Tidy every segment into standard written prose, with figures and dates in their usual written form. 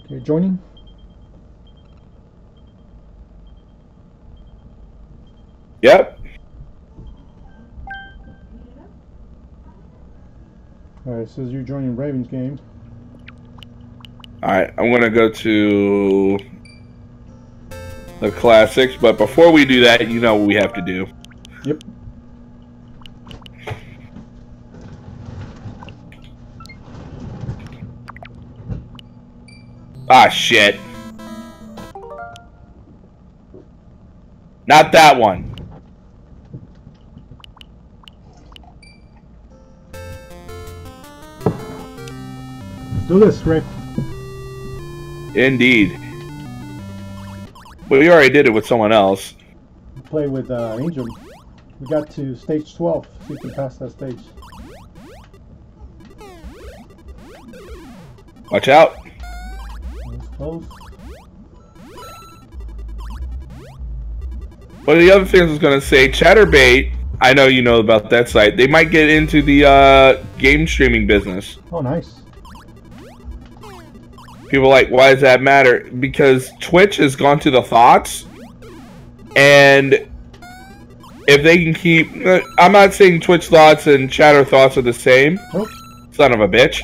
Okay, joining. Yep. Alright, it says you're joining Ravens game. Alright, I'm gonna go to the classics, but before we do that, you know what we have to do. Yep. Ah, shit. Not that one. Let's do this, Rick. Indeed. But we already did it with someone else. Play with Angel. We got to stage 12. See if we can pass that stage. Watch out. That's close. One of the other things I was going to say, Chatterbait, I know you know about that site. They might get into the game streaming business. Oh, nice. People are like, why does that matter? Because Twitch has gone to the thoughts, and if they can keep... I'm not saying Twitch thoughts and Chatter thoughts are the same. Oh. Son of a bitch.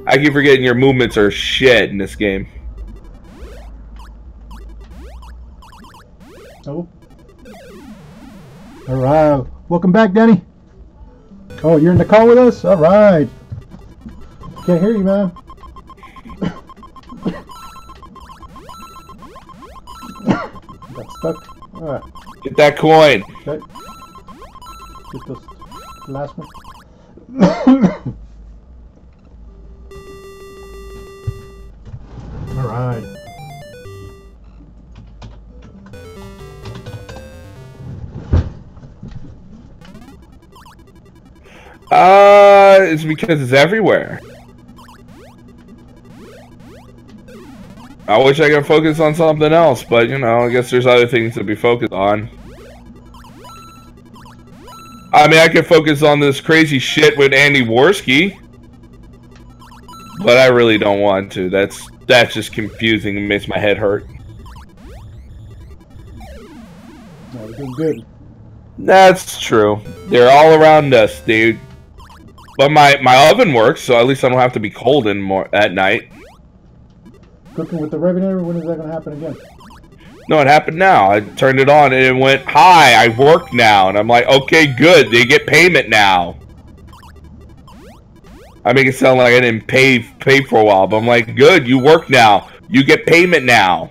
I keep forgetting your movements are shit in this game. Oh. Alright. Welcome back, Danny. Oh, you're in the call with us? Alright. Can't hear you, man. Got stuck. Alright. Get that coin. Okay. Get this last one. Alright. It's because it's everywhere. I wish I could focus on something else, but you know, I guess there's other things to be focused on. I mean, I could focus on this crazy shit with Andy Worski, but I really don't want to. That's just confusing and makes my head hurt. No, we're doing good. That's true. They're all around us, dude. But my oven works, so at least I don't have to be cold anymore at night. Cooking with the Revenant, when is that going to happen again? No, it happened now. I turned it on and it went, hi, I work now. And I'm like, okay, good. They get payment now. I make it sound like I didn't pay for a while, but I'm like, good, you work now. You get payment now.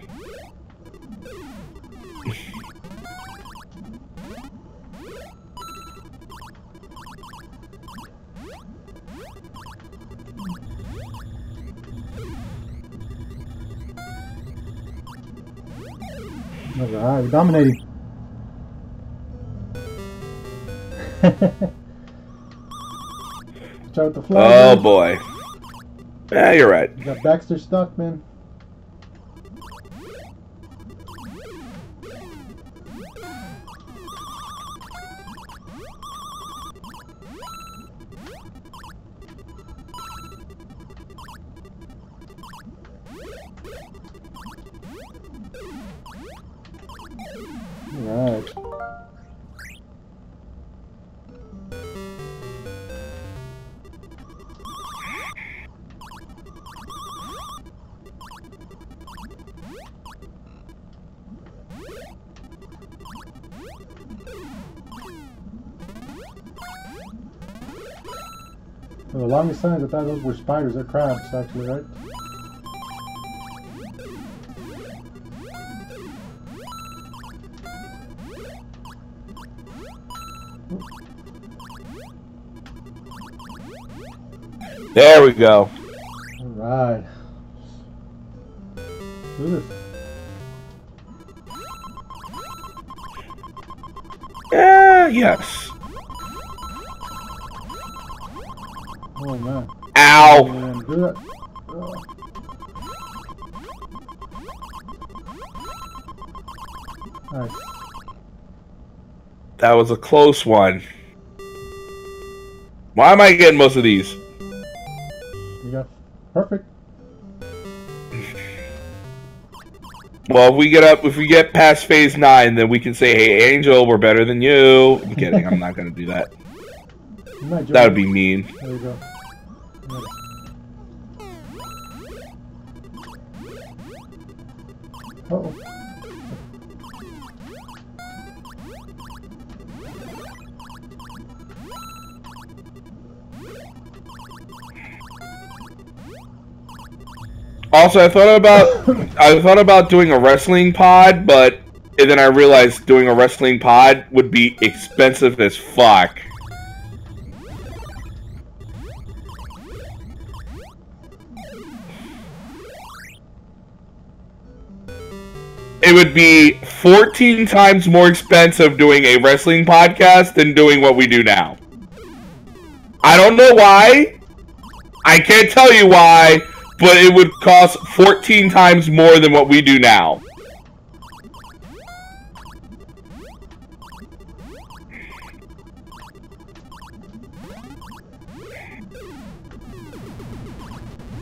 Alright, we're dominating. Try with the flag. Oh, man. boy. Yeah, you're right. You got Baxter stuck, man. Alright. For the longest time, I thought those were spiders. They're crabs, actually, right? There we go. Alright. Do this. Yes. Oh, man. Ow. Man, do that. Nice. That was a close one. Why am I getting most of these? You got perfect. Well, if we get past phase 9, then we can say, "Hey, Angel, we're better than you." I'm kidding. I'm not gonna do that. That would be mean. There you go. Uh-oh. Also, I thought about doing a wrestling pod, but then I realized doing a wrestling pod would be expensive as fuck. It would be 14 times more expensive doing a wrestling podcast than doing what we do now. I don't know why. I can't tell you why. But it would cost 14 times more than what we do now.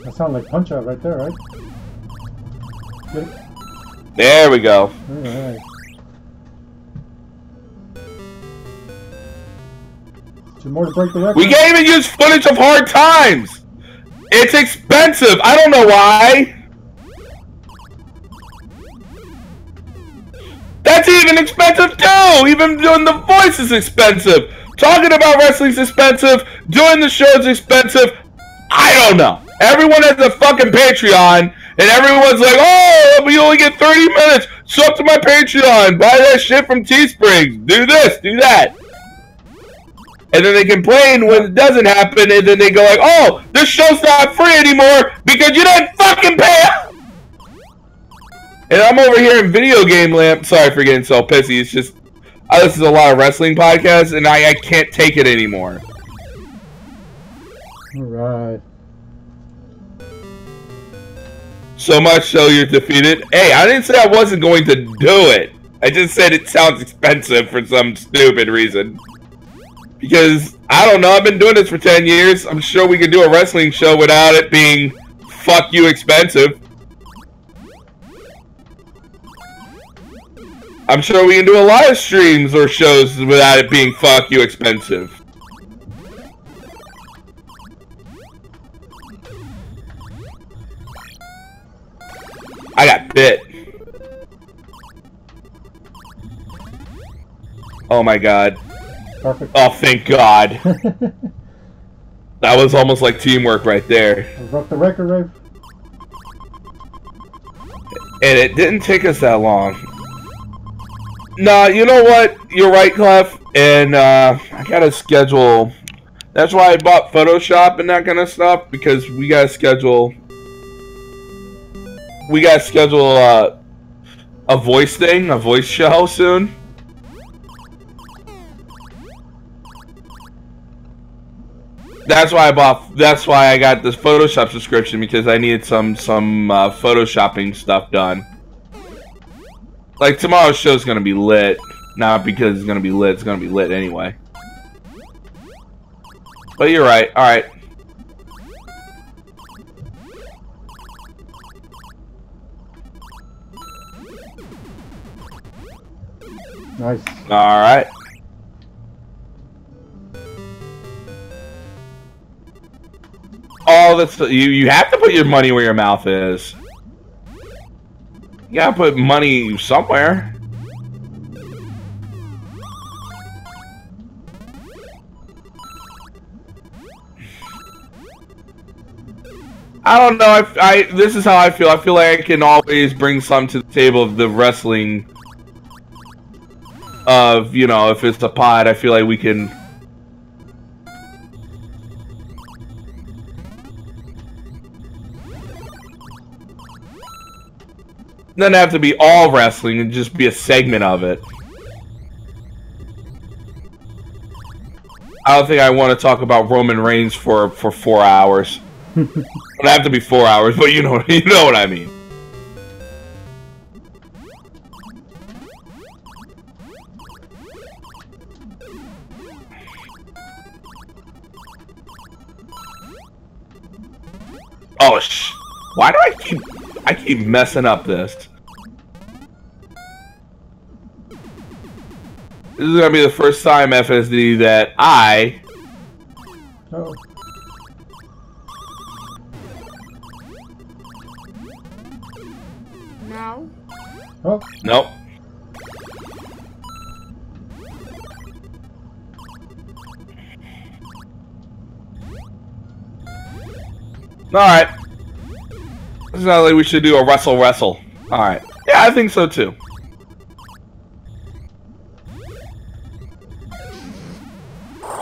That sounds like Punch-Out right there, right? Get it? There we go. Alright. Two more to break the record. We can't even use footage of hard times! It's expensive! I don't know why! That's even expensive too! Even doing the voice is expensive! Talking about wrestling's expensive, doing the show's expensive. I don't know. Everyone has a fucking Patreon, and everyone's like, "Oh, but you only get 30 minutes! Sub to my Patreon! Buy that shit from Teesprings! Do this, do that!" And then they complain when it doesn't happen, and then they go like, "Oh, this show's not free anymore because you didn't fucking pay up!" And I'm over here in video game land. Sorry for getting so pissy. It's just, I listen to a lot of wrestling podcasts, and I can't take it anymore. Alright. So much so you're defeated. Hey, I didn't say I wasn't going to do it. I just said it sounds expensive for some stupid reason. Because, I don't know, I've been doing this for 10 years. I'm sure we could do a wrestling show without it being fuck you expensive. I'm sure we can do a live streams or shows without it being fuck you expensive. I got bit. Oh my god. Perfect. Oh, thank God. That was almost like teamwork right there. I broke the record, Rafe. And it didn't take us that long. Nah, you know what? You're right, Clef. And I gotta schedule. That's why I bought Photoshop and that kind of stuff, because we gotta schedule. We gotta schedule a voice thing, a voice show soon. That's why I bought. That's why I got this Photoshop subscription, because I needed some photoshopping stuff done. Like, tomorrow's show's gonna be lit, not because it's gonna be lit. It's gonna be lit anyway. But you're right. All right. Nice. All right. Oh, that's you have to put your money where your mouth is. You gotta put money somewhere. I don't know. This is how I feel. I feel like I can always bring some to the table of the wrestling. Of, you know, if it's a pod, I feel like we can. Doesn't have to be all wrestling, and just be a segment of it. I don't think I want to talk about Roman Reigns for 4 hours. It doesn't have to be 4 hours, but you know what I mean. Oh why do I keep messing up this? This is gonna be the first time FSD that I. Oh. No. Oh. Nope. Alright. This is not like we should do a wrestle. Alright. Yeah, I think so too.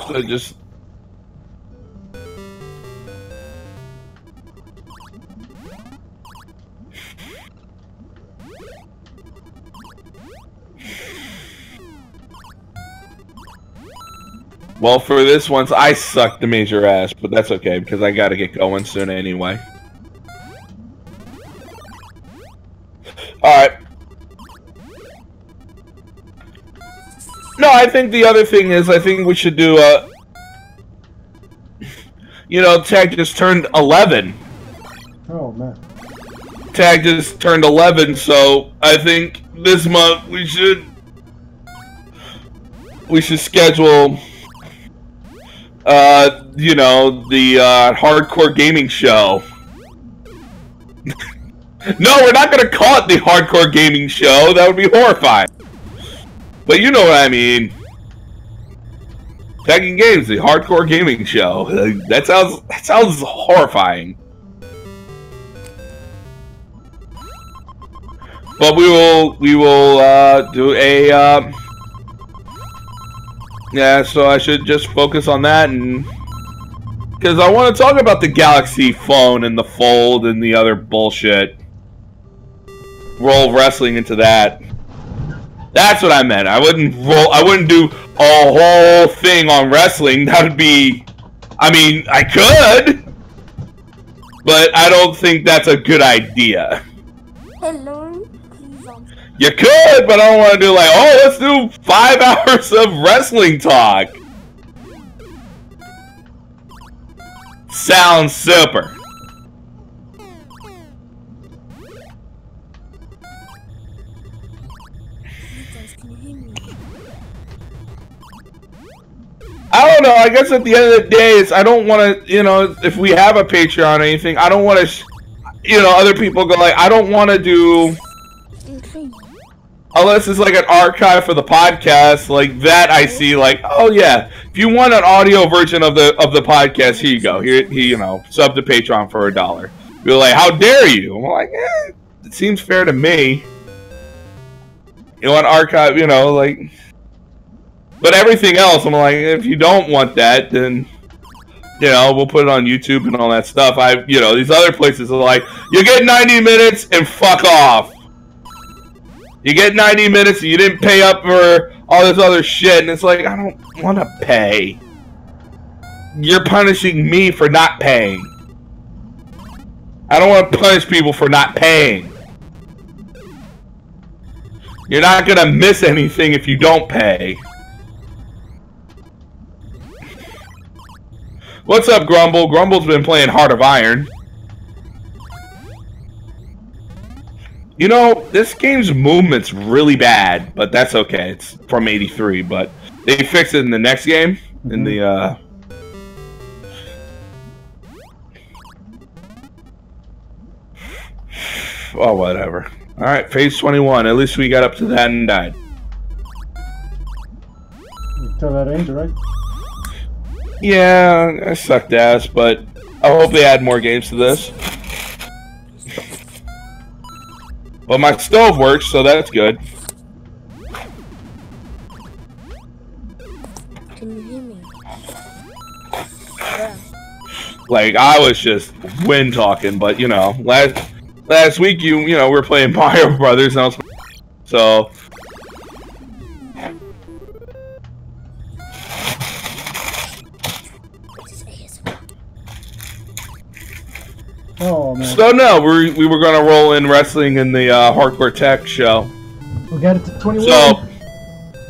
So just... Well, for this once, I sucked the major ass, but that's okay, because I gotta get going soon anyway. Alright. No, I think the other thing is, I think we should do, you know, Tag just turned 11. Oh, man. Tag just turned 11, so I think this month we should schedule... you know, the, hardcore gaming show. No, we're not gonna call it the hardcore gaming show. That would be horrifying. But you know what I mean. Tagging Games, the hardcore gaming show. That sounds horrifying. But we will do a, yeah, so I should just focus on that, and because I want to talk about the Galaxy phone and the Fold and the other bullshit. Roll wrestling into that. That's what I meant. I wouldn't do a whole thing on wrestling. That would be, I mean, I could, but I don't think that's a good idea. Hello. You could, but I don't want to do like, oh, let's do 5 hours of wrestling talk. Sounds super. I don't know, I guess at the end of the day, it's, I don't want to, you know, if we have a Patreon or anything, I don't want to, you know, other people go like, I don't want to do... Unless it's like an archive for the podcast, like that I see like, oh yeah, if you want an audio version of the podcast, here you go. Here, you know, sub to Patreon for $1. You're like, how dare you? I'm like, it seems fair to me. You want archive, you know, like, but everything else, I'm like, if you don't want that, then, you know, we'll put it on YouTube and all that stuff. You know, these other places are like, you get 90 minutes and fuck off. You get 90 minutes and you didn't pay up for all this other shit, and it's like, I don't want to pay. You're punishing me for not paying. I don't want to punish people for not paying. You're not going to miss anything if you don't pay. What's up, Grumble? Grumble's been playing Heart of Iron. You know, this game's movement's really bad, but that's okay. It's from '83, but they fixed it in the next game. In the, oh, whatever. Alright, phase 21. At least we got up to that and died. Until that ends, right? Yeah, I sucked ass, but I hope they add more games to this. Well, my stove works, so that's good. Can you hear me? Yeah. Like, I was just wind talking, but you know, last week you know, we were playing Mario Brothers, and I was so. Oh man. So no, we were gonna roll in wrestling in the Hardcore Tech show. We got it to 21. So,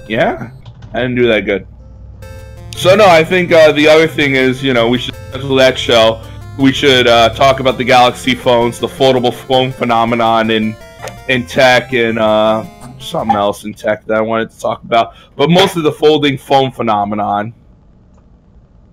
yeah, I didn't do that good. So no, I think the other thing is, you know, we should schedule that show. We should talk about the Galaxy phones, the foldable phone phenomenon in tech, and something else in tech that I wanted to talk about, but mostly the folding phone phenomenon.